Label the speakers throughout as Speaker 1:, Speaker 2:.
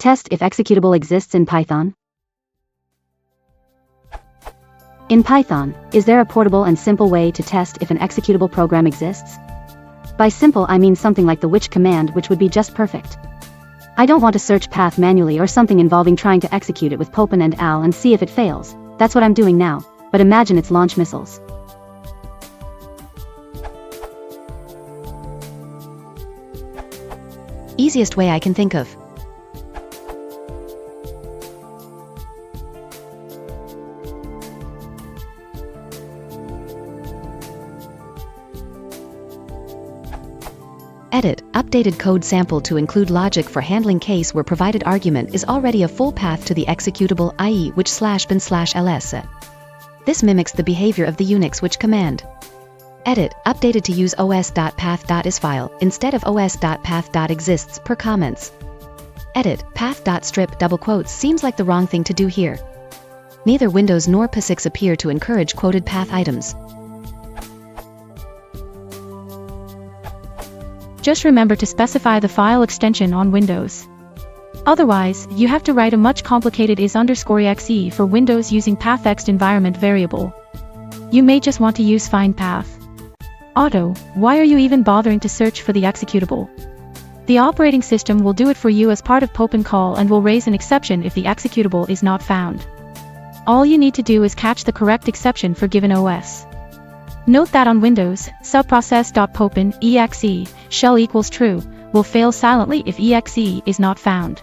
Speaker 1: Test if executable exists in Python. In Python, is there a portable and simple way to test if an executable program exists? By simple I mean something like the which command, which would be just perfect. I don't want to search path manually or something involving trying to execute it with Popin and Al and see if it fails. That's what I'm doing now, but imagine it's launch missiles.
Speaker 2: Easiest way I can think of. Edit, updated code sample to include logic for handling case where provided argument is already a full path to the executable, i.e. which/bin/ls. This mimics the behavior of the Unix which command. Edit, updated to use os.path.is file instead of os.path.exists per comments. Edit, path.strip double quotes seems like the wrong thing to do here. Neither Windows nor POSIX appear to encourage quoted path items.
Speaker 3: Just remember to specify the file extension on Windows. Otherwise, you have to write a much complicated is_exe for Windows using pathExt environment variable. You may just want to use find path. Auto, why are you even bothering to search for the executable? The operating system will do it for you as part of Popin call and will raise an exception if the executable is not found. All you need to do is catch the correct exception for given OS. Note that on Windows, subprocess.popin exe shell equals true will fail silently if exe is not found.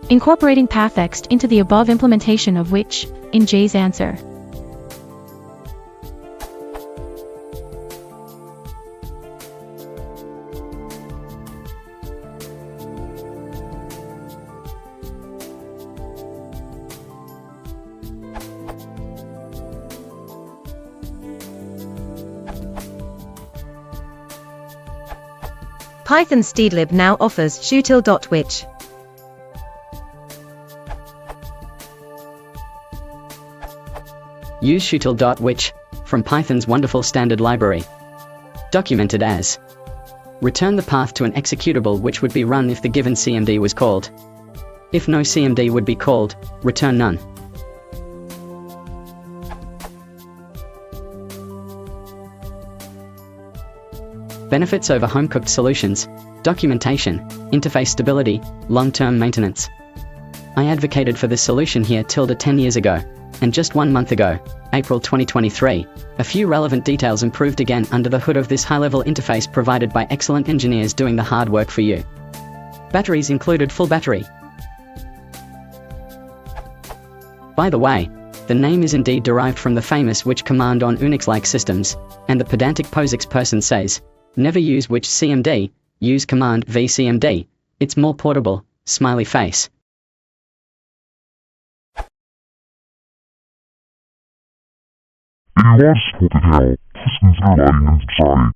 Speaker 3: Incorporating pathExt into the above implementation of which, in J's answer.
Speaker 4: Python steedlib now offers executable.which.
Speaker 5: Use executable.which from Python's wonderful standard library. Documented as: return the path to an executable which would be run if the given CMD was called. If no CMD would be called, return none. Benefits over home-cooked solutions: documentation, interface stability, long-term maintenance. I advocated for this solution here 10 years ago, and just 1 month ago, April 2023, a few relevant details improved again under the hood of this high-level interface provided by excellent engineers doing the hard work for you. Batteries included full battery. By the way, the name is indeed derived from the famous which command on Unix-like systems, and the pedantic POSIX person says, never use which CMD, use command vcmd, it's more portable, smiley face.
Speaker 6: Sorry.